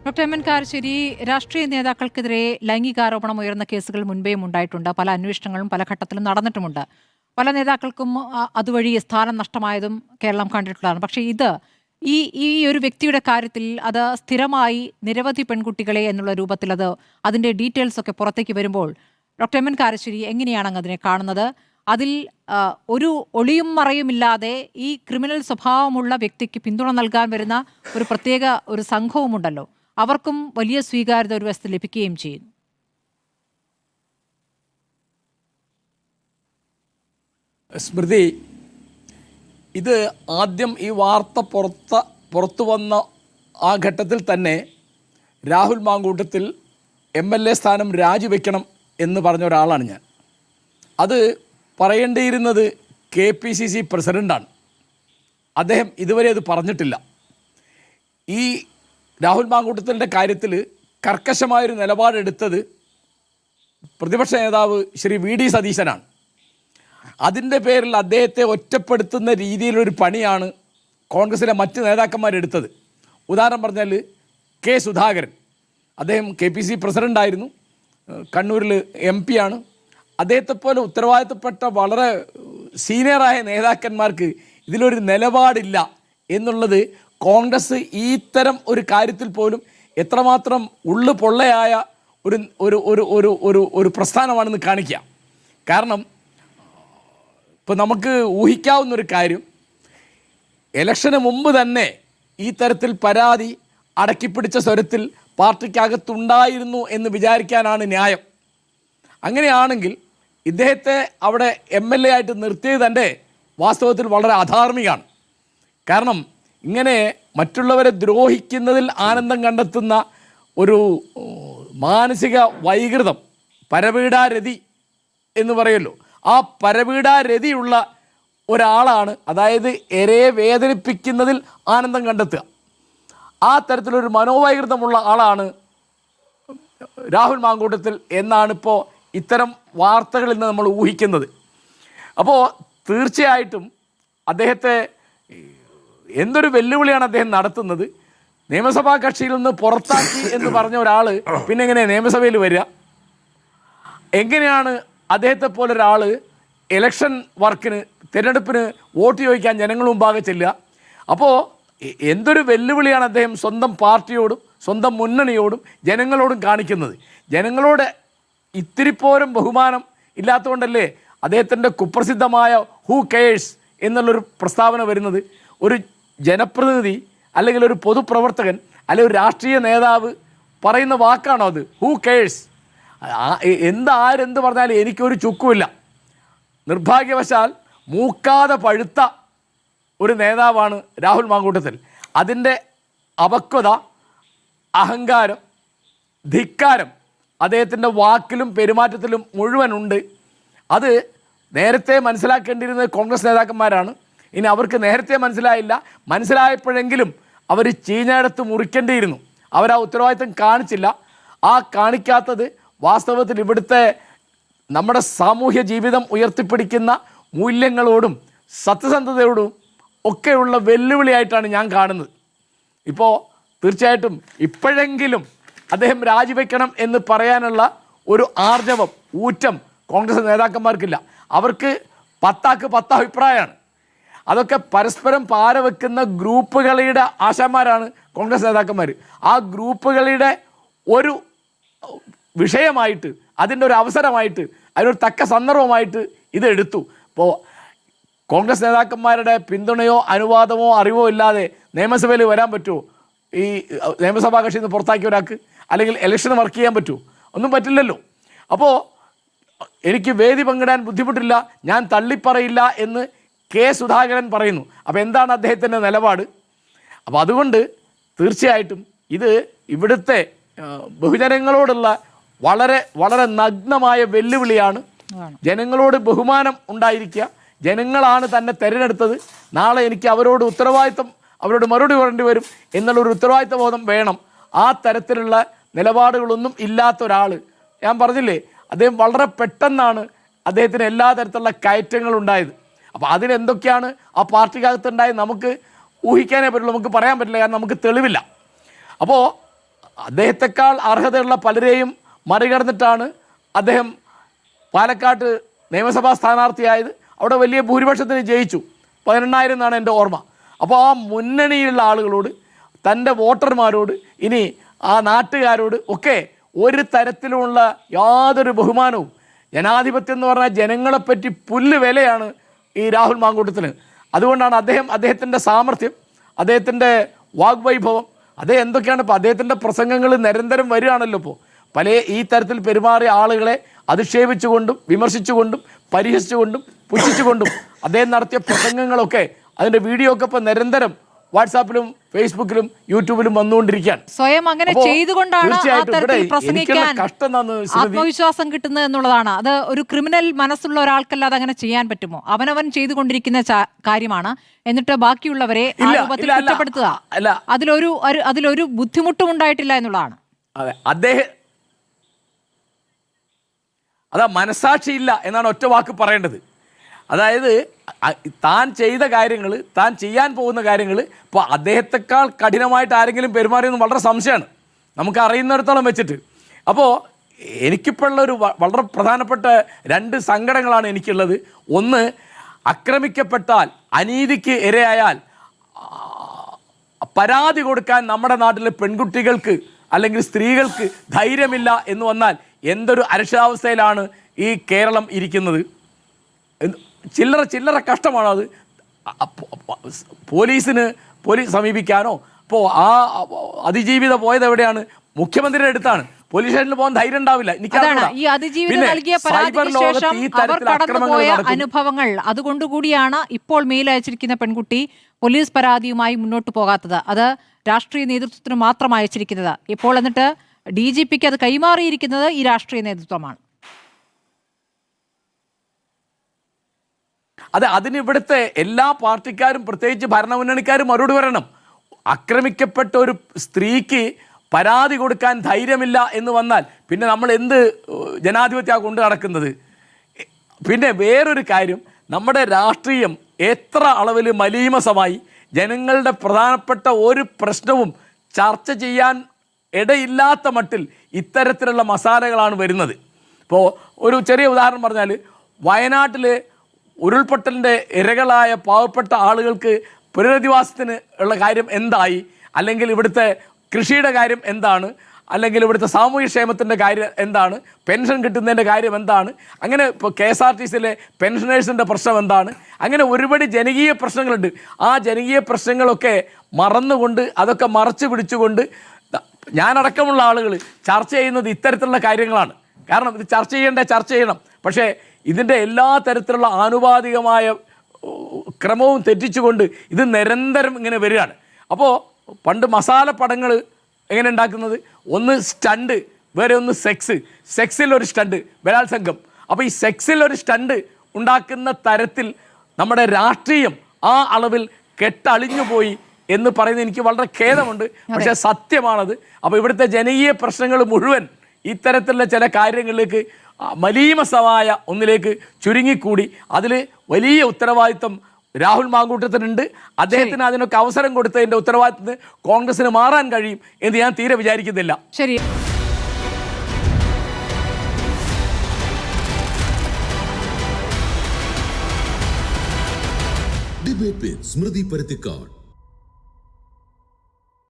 Doctor M N Karassery, രാഷ്ട്രീയ നേതാക്കൾക്കെതിരെ ലൈംഗികാരോപണം ഉയർന്ന കേസുകൾ മുൻപേയും ഉണ്ടായിട്ടുണ്ട്. പല അന്വേഷണങ്ങളും പല ഘട്ടത്തിലും നടന്നിട്ടുമുണ്ട്. പല നേതാക്കൾക്കും അതുവഴി സ്ഥാനം നഷ്ടമായതും കേരളം കണ്ടിട്ടുള്ളതാണ്. പക്ഷേ ഈ ഈ ഒരു വ്യക്തിയുടെ കാര്യത്തിൽ അത് സ്ഥിരമായി നിരവധി പെൺകുട്ടികളെ എന്നുള്ള രൂപത്തിൽ അതിൻ്റെ ഡീറ്റെയിൽസ് ഒക്കെ പുറത്തേക്ക് വരുമ്പോൾ ഡോക്ടർ എം എൻ കാരശ്ശേരി എങ്ങനെയാണ് അങ്ങ് അതിനെ കാണുന്നത്? അതിൽ ഒരു ഒളിയും മറയുമില്ലാതെ ഈ ക്രിമിനൽ സ്വഭാവമുള്ള വ്യക്തിക്ക് പിന്തുണ നൽകാൻ വരുന്ന ഒരു പ്രത്യേക ഒരു സംഘവുമുണ്ടല്ലോ. അവർക്കും വലിയ സ്വീകാര്യത ഒരു വശത്ത് ലഭിക്കുകയും ചെയ്യുന്നു. സ്മൃതി, ഇത് ആദ്യം ഈ വാർത്ത പുറത്തു വന്ന ആ ഘട്ടത്തിൽ തന്നെ രാഹുൽ മാങ്കൂട്ടത്തിൽ MLA സ്ഥാനം രാജിവെക്കണം എന്ന് പറഞ്ഞ ഒരാളാണ് ഞാൻ. അത് പറയേണ്ടിയിരുന്നത് KPCC പ്രസിഡൻ്റാണ്. അദ്ദേഹം ഇതുവരെ അത് പറഞ്ഞിട്ടില്ല. ഈ രാഹുൽ മാങ്കൂട്ടത്തിൻ്റെ കാര്യത്തിൽ കർക്കശമായൊരു നിലപാടെടുത്തത് പ്രതിപക്ഷ നേതാവ് ശ്രീ VD സതീശനാണ്. അതിൻ്റെ പേരിൽ അദ്ദേഹത്തെ ഒറ്റപ്പെടുത്തുന്ന രീതിയിലൊരു പണിയാണ് കോൺഗ്രസിലെ മറ്റ് നേതാക്കന്മാരെടുത്തത്. ഉദാഹരണം പറഞ്ഞാൽ K. സുധാകരൻ, അദ്ദേഹം KPCC പ്രസിഡൻ്റായിരുന്നു, കണ്ണൂരിൽ MP ആണ്. അദ്ദേഹത്തെപ്പോലെ ഉത്തരവാദിത്തപ്പെട്ട വളരെ സീനിയറായ നേതാക്കന്മാർക്ക് ഇതിലൊരു നിലപാടില്ല എന്നുള്ളത് കോൺഗ്രസ് ഇത്തരം ഒരു കാര്യത്തിൽ പോലും എത്രമാത്രം ഉള്ളു പൊള്ളയായ ഒരു ഒരു ഒരു ഒരു ഒരു ഒരു പ്രസ്ഥാനമാണെന്ന് കാണിക്കുക. കാരണം ഇപ്പോൾ നമുക്ക് ഊഹിക്കാവുന്നൊരു കാര്യം, ഇലക്ഷന് മുമ്പ് തന്നെ ഈ തരത്തിൽ പരാതി അടക്കിപ്പിടിച്ച സ്വരത്തിൽ പാർട്ടിക്കകത്തുണ്ടായിരുന്നു എന്ന് വിചാരിക്കാനാണ് ന്യായം. അങ്ങനെയാണെങ്കിൽ ഇദ്ദേഹത്തെ അവിടെ MLA ആയിട്ട് നിർത്തിയത് തന്നെ വാസ്തവത്തിൽ വളരെ അധാർമികമാണ്. കാരണം ഇങ്ങനെ മറ്റുള്ളവരെ ദ്രോഹിക്കുന്നതിൽ ആനന്ദം കണ്ടെത്തുന്ന ഒരു മാനസിക വൈകൃതം, പരപീഡാരതി എന്ന് പറയുമല്ലോ, ആ പരപീഡാരതിയുള്ള ഒരാളാണ്, അതായത് ഇരയെ വേദനിപ്പിക്കുന്നതിൽ ആനന്ദം കണ്ടെത്തുക, ആ തരത്തിലൊരു മനോവൈകൃതമുള്ള ആളാണ് രാഹുൽ മാങ്കൂട്ടത്തിൽ എന്നാണിപ്പോൾ ഇത്തരം വാർത്തകളിൽ നിന്ന് നമ്മൾ ഊഹിക്കുന്നത്. അപ്പോൾ തീർച്ചയായിട്ടും അദ്ദേഹത്തെ എന്തൊരു വെല്ലുവിളിയാണ് അദ്ദേഹം നടത്തുന്നത്. നിയമസഭാ കക്ഷിയിൽ നിന്ന് പുറത്താക്കി എന്ന് പറഞ്ഞ ഒരാൾ പിന്നെ എങ്ങനെയാണ് നിയമസഭയിൽ വരിക? എങ്ങനെയാണ് അദ്ദേഹത്തെ പോലെ ഒരാൾ ഇലക്ഷൻ വർക്കിന്, തിരഞ്ഞെടുപ്പിന് വോട്ട് ചോദിക്കാൻ ജനങ്ങൾ മുമ്പാകെ ചെല്ലുക? അപ്പോൾ എന്തൊരു വെല്ലുവിളിയാണ് അദ്ദേഹം സ്വന്തം പാർട്ടിയോടും സ്വന്തം മുന്നണിയോടും ജനങ്ങളോടും കാണിക്കുന്നത്. ജനങ്ങളോട് ഇത്തിരിപ്പോലും ബഹുമാനം ഇല്ലാത്തതുകൊണ്ടല്ലേ അദ്ദേഹത്തിൻ്റെ കുപ്രസിദ്ധമായ ഹൂ കെയേഴ്സ് എന്നുള്ളൊരു പ്രസ്താവന വരുന്നത്. ഒരു ജനപ്രതിനിധി അല്ലെങ്കിൽ ഒരു പൊതുപ്രവർത്തകൻ അല്ലെങ്കിൽ ഒരു രാഷ്ട്രീയ നേതാവ് പറയുന്ന വാക്കാണോ അത്? Who cares. ആരെന്ത് പറഞ്ഞാലും എനിക്കൊരു ചുക്കുമില്ല. നിർഭാഗ്യവശാൽ മൂക്കാതെ പഴുത്ത ഒരു നേതാവാണ് രാഹുൽ മാങ്കൂട്ടത്തിൽ. അതിൻ്റെ അപക്വത, അഹങ്കാരം, ധിക്കാരം അദ്ദേഹത്തിൻ്റെ വാക്കിലും പെരുമാറ്റത്തിലും മുഴുവനുണ്ട്. അത് നേരത്തെ മനസ്സിലാക്കേണ്ടിയിരുന്നത് കോൺഗ്രസ് നേതാക്കന്മാരാണ്. ഇനി അവർക്ക് നേരത്തെ മനസ്സിലായില്ല, മനസ്സിലായപ്പോഴെങ്കിലും അവർ ചീഞ്ഞെടുത്ത് മുറിക്കേണ്ടിയിരുന്നു. അവർ ആ ഉത്തരവാദിത്തം കാണിച്ചില്ല. ആ കാണിക്കാത്തത് വാസ്തവത്തിൽ ഇവിടുത്തെ നമ്മുടെ സാമൂഹ്യ ജീവിതം ഉയർത്തിപ്പിടിക്കുന്ന മൂല്യങ്ങളോടും സത്യസന്ധതയോടും ഒക്കെയുള്ള വെല്ലുവിളിയായിട്ടാണ് ഞാൻ കാണുന്നത്. ഇപ്പോൾ തീർച്ചയായിട്ടും ഇപ്പോഴെങ്കിലും അദ്ദേഹം രാജിവെക്കണം എന്ന് പറയാനുള്ള ഒരു ആർജവം, ഊറ്റം കോൺഗ്രസ് നേതാക്കന്മാർക്കില്ല. അവർക്ക് 10 അഭിപ്രായമാണ്. അതൊക്കെ പരസ്പരം പാരവെക്കുന്ന ഗ്രൂപ്പുകളുടെ ആശാന്മാരാണ് കോൺഗ്രസ് നേതാക്കന്മാർ. ആ ഗ്രൂപ്പുകളുടെ ഒരു വിഷയമായിട്ട്, അതിൻ്റെ ഒരു അവസരമായിട്ട്, അതിനൊരു തക്ക സന്ദർഭമായിട്ട് ഇത് എടുത്തു. ഇപ്പോൾ കോൺഗ്രസ് നേതാക്കന്മാരുടെ പിന്തുണയോ അനുവാദമോ അറിവോ ഇല്ലാതെ നിയമസഭയിൽ വരാൻ പറ്റുമോ? ഈ നിയമസഭാ കക്ഷിയിൽ നിന്ന് പുറത്താക്കിയ ഒരാൾക്ക് അല്ലെങ്കിൽ ഇലക്ഷന് വർക്ക് ചെയ്യാൻ പറ്റുമോ? ഒന്നും പറ്റില്ലല്ലോ. അപ്പോൾ എനിക്ക് വേദി പങ്കിടാൻ ബുദ്ധിമുട്ടില്ല, ഞാൻ തള്ളിപ്പറയില്ല എന്ന് K. സുധാകരൻ പറയുന്നു. അപ്പോൾ എന്താണ് അദ്ദേഹത്തിൻ്റെ നിലപാട്? അപ്പോൾ അതുകൊണ്ട് തീർച്ചയായിട്ടും ഇത് ഇവിടുത്തെ ബഹുജനങ്ങളോടുള്ള വളരെ വളരെ നഗ്നമായ വെല്ലുവിളിയാണ്. ജനങ്ങളോട് ബഹുമാനം ഉണ്ടായിരിക്കുക. ജനങ്ങളാണ് തന്നെ തിരഞ്ഞെടുത്തത്. നാളെ എനിക്ക് അവരോട് മറുപടി പറയേണ്ടി വരും എന്നുള്ളൊരു ഉത്തരവാദിത്ത ബോധം വേണം. ആ തരത്തിലുള്ള നിലപാടുകളൊന്നും ഇല്ലാത്ത ഒരാൾ, ഞാൻ പറഞ്ഞില്ലേ, അദ്ദേഹം വളരെ പെട്ടെന്നാണ് അദ്ദേഹത്തിന് എല്ലാ തരത്തിലുള്ള കയറ്റങ്ങളുണ്ടായത്. അപ്പോൾ അതിനെന്തൊക്കെയാണ് ആ പാർട്ടിക്കകത്തുണ്ടായത് നമുക്ക് ഊഹിക്കാനേ പറ്റുള്ളൂ, നമുക്ക് പറയാൻ പറ്റില്ല, കാരണം നമുക്ക് തെളിവില്ല. അപ്പോൾ അദ്ദേഹത്തെക്കാൾ അർഹതയുള്ള പലരെയും മറികടന്നിട്ടാണ് അദ്ദേഹം പാലക്കാട്ട് നിയമസഭാ സ്ഥാനാർത്ഥിയായത്. അവിടെ വലിയ ഭൂരിപക്ഷത്തിന് ജയിച്ചു, 18,000 എന്നാണ് എൻ്റെ ഓർമ്മ. അപ്പോൾ ആ മുന്നണിയിലുള്ള ആളുകളോട്, തൻ്റെ വോട്ടർമാരോട്, ഇനി ആ നാട്ടുകാരോട് ഒക്കെ ഒരു തരത്തിലുമുള്ള യാതൊരു ബഹുമാനവും, ജനാധിപത്യം എന്ന് പറഞ്ഞാൽ ജനങ്ങളെപ്പറ്റി പുല്ല് വിലയാണ് ഈ രാഹുൽ മാങ്കൂട്ടത്തിന്. അതുകൊണ്ടാണ് അദ്ദേഹത്തിൻ്റെ സാമർഥ്യം, അദ്ദേഹത്തിൻ്റെ വാഗ്വൈഭവം, അദ്ദേഹം എന്തൊക്കെയാണ് ഇപ്പോൾ അദ്ദേഹത്തിൻ്റെ പ്രസംഗങ്ങൾ നിരന്തരം വരികയാണല്ലോ. ഇപ്പോൾ പല ഈ തരത്തിൽ പെരുമാറിയ ആളുകളെ അധിക്ഷേപിച്ചുകൊണ്ടും വിമർശിച്ചുകൊണ്ടും പരിഹസിച്ചുകൊണ്ടും പുച്ഛിച്ചുകൊണ്ടും അദ്ദേഹം നടത്തിയ പ്രസംഗങ്ങളൊക്കെ, അതിൻ്റെ വീഡിയോ ഒക്കെ ഇപ്പോൾ നിരന്തരം വാട്സാപ്പിലും ഫേസ്ബുക്കിലും യൂട്യൂബിലും വന്നുകൊണ്ടിരിക്കുകയാണ്. സ്വയം അങ്ങനെ ചെയ്തുകൊണ്ടാണ് ആ തരത്തിൽ പ്രസംഗിക്കാൻ ആത്മവിശ്വാസം കിട്ടുന്നത് എന്നുള്ളതാണ്. അത് ഒരു ക്രിമിനൽ മനസ്സുള്ള ഒരാൾക്കല്ലാതെ അങ്ങനെ ചെയ്യാൻ പറ്റുമോ? അവനവൻ ചെയ്തുകൊണ്ടിരിക്കുന്ന കാര്യമാണ്, എന്നിട്ട് ബാക്കിയുള്ളവരെ ആ രൂപത്തിൽ കുറ്റപ്പെടുത്തുക, അതിലൊരു ബുദ്ധിമുട്ടും ഉണ്ടായിട്ടില്ല എന്നുള്ളതാണ്. അതെ, അതാ മനസാക്ഷിയില്ല എന്നാണ് ഒറ്റ വാക്ക് പറയേണ്ടത്. അതായത് താൻ ചെയ്ത കാര്യങ്ങൾ, താൻ ചെയ്യാൻ പോകുന്ന കാര്യങ്ങൾ ഇപ്പോൾ അദ്ദേഹത്തെക്കാൾ കഠിനമായിട്ട് ആരെങ്കിലും പെരുമാറിയെന്ന് വളരെ സംശയമാണ്, നമുക്ക് അറിയുന്നിടത്തോളം വെച്ചിട്ട്. അപ്പോൾ എനിക്കിപ്പോൾ ഉള്ളൊരു വളരെ പ്രധാനപ്പെട്ട 2 സങ്കടങ്ങളാണ് എനിക്കുള്ളത്. ഒന്ന്, ആക്രമിക്കപ്പെട്ടാൽ, അനീതിക്ക് ഇരയായാൽ പരാതി കൊടുക്കാൻ നമ്മുടെ നാട്ടിലെ പെൺകുട്ടികൾക്ക് അല്ലെങ്കിൽ സ്ത്രീകൾക്ക് ധൈര്യമില്ല എന്ന് വന്നാൽ എന്തൊരു അരക്ഷാവസ്ഥയിലാണ് ഈ കേരളം ഇരിക്കുന്നത്. ചില്ലറ കഷ്ടമാണോ അത്? പോലീസ് സമീപിക്കാനോ? ഇപ്പോൾ ആ അതിജീവിത പോയത് എവിടെയാണ്? മുഖ്യമന്ത്രിയുടെ അടുത്താണ്. പോലീസ് സ്റ്റേഷനിൽ പോകാൻ ധൈര്യം ഉണ്ടാവില്ല. ഈ അതിജീവിത നൽകിയ പരാതിക്ക് ശേഷം അവർ കടന്നുപോയ അനുഭവങ്ങൾ അതുകൊണ്ടുകൂടിയാണ് ഇപ്പോൾ മെയിൽ അയച്ചിരിക്കുന്ന പെൺകുട്ടി പോലീസ് പരാതിയുമായി മുന്നോട്ട് പോകാത്തത്. അത് രാഷ്ട്രീയ നേതൃത്വത്തിന് മാത്രം അയച്ചിരിക്കുന്നത്. ഇപ്പോൾ എന്നിട്ട് DGPക്ക് അത് കൈമാറിയിരിക്കുന്നത് ഈ രാഷ്ട്രീയ നേതൃത്വമാണ്. അതിന് ഇവിടുത്തെ എല്ലാ പാർട്ടിക്കാരും, പ്രത്യേകിച്ച് ഭരണമുന്നണിക്കാരും മറുപടി പറയണം. ആക്രമിക്കപ്പെട്ട ഒരു സ്ത്രീക്ക് പരാതി കൊടുക്കാൻ ധൈര്യമില്ല എന്ന് വന്നാൽ പിന്നെ നമ്മൾ എന്ത് ജനാധിപത്യമാണ് കൊണ്ട് നടക്കുന്നത്? പിന്നെ വേറൊരു കാര്യം, നമ്മുടെ രാഷ്ട്രീയം എത്ര അളവിൽ മലീമസമായി ജനങ്ങളുടെ പ്രധാനപ്പെട്ട ഒരു പ്രശ്നവും ചർച്ച ചെയ്യാൻ ഇടയില്ലാത്ത മട്ടിൽ ഇത്തരത്തിലുള്ള മസാലകളാണ് വരുന്നത്. ഇപ്പോൾ ഒരു ചെറിയ ഉദാഹരണം പറഞ്ഞാൽ, വയനാട്ടിൽ ഉരുൾപൊട്ടലിൻ്റെ ഇരകളായ പാവപ്പെട്ട ആളുകൾക്ക് പുനരധിവാസത്തിന് ഉള്ള കാര്യം എന്തായി? അല്ലെങ്കിൽ ഇവിടുത്തെ കൃഷിയുടെ കാര്യം എന്താണ്? അല്ലെങ്കിൽ ഇവിടുത്തെ സാമൂഹ്യക്ഷേമത്തിൻ്റെ കാര്യം എന്താണ്? പെൻഷൻ കിട്ടുന്നതിൻ്റെ കാര്യം എന്താണ്? അങ്ങനെ ഇപ്പോൾ KSRTCയിലെ പെൻഷനേഴ്സിൻ്റെ പ്രശ്നം എന്താണ്? അങ്ങനെ ഒരുപാട് ജനകീയ പ്രശ്നങ്ങളുണ്ട്. ആ ജനകീയ പ്രശ്നങ്ങളൊക്കെ മറന്നുകൊണ്ട്, അതൊക്കെ മറച്ചു പിടിച്ചുകൊണ്ട് ഞാനടക്കമുള്ള ആളുകൾ ചർച്ച ചെയ്യുന്നത് ഇത്തരത്തിലുള്ള കാര്യങ്ങളാണ്. കാരണം ഇത് ചർച്ച ചെയ്യണം. പക്ഷേ ഇതിൻ്റെ എല്ലാ തരത്തിലുള്ള ആനുപാതികമായ ക്രമവും തെറ്റിച്ചുകൊണ്ട് ഇത് നിരന്തരം ഇങ്ങനെ വരികയാണ്. അപ്പോൾ പണ്ട് മസാല പടങ്ങൾ എങ്ങനെ ഉണ്ടാക്കുന്നത്? ഒന്ന് സ്റ്റണ്ട്, വേറെ ഒന്ന് സെക്സിൽ ഒരു സ്റ്റണ്ട്, ബലാത്സംഗം. അപ്പോൾ ഈ സെക്സിൽ ഒരു സ്റ്റണ്ട് ഉണ്ടാക്കുന്ന തരത്തിൽ നമ്മുടെ രാഷ്ട്രീയം ആ അളവിൽ കെട്ടളിഞ്ഞു പോയി എന്ന് പറയുന്നത് എനിക്ക് വളരെ ഖേദമുണ്ട്. പക്ഷേ സത്യമാണത്. അപ്പോൾ ഇവിടുത്തെ ജനകീയ പ്രശ്നങ്ങൾ മുഴുവൻ ഇത്തരത്തിലുള്ള ചില കാര്യങ്ങളിലേക്ക്, മലീമസമായ ഒന്നിലേക്ക് ചുരുങ്ങിക്കൂടി. അതിൽ വലിയ ഉത്തരവാദിത്വം രാഹുൽ മാങ്കൂട്ടത്തിനുണ്ട്. അദ്ദേഹത്തിന് അതിനൊക്കെ അവസരം കൊടുത്തതിൻ്റെ ഉത്തരവാദിത്തത്തിന് കോൺഗ്രസിന് മാറാൻ കഴിയും എന്ന് ഞാൻ തീരെ വിചാരിക്കുന്നില്ല. ശരി. ഡിബേറ്റ് വിത്ത് സ്മൃതി പരുത്തിക്കാട്.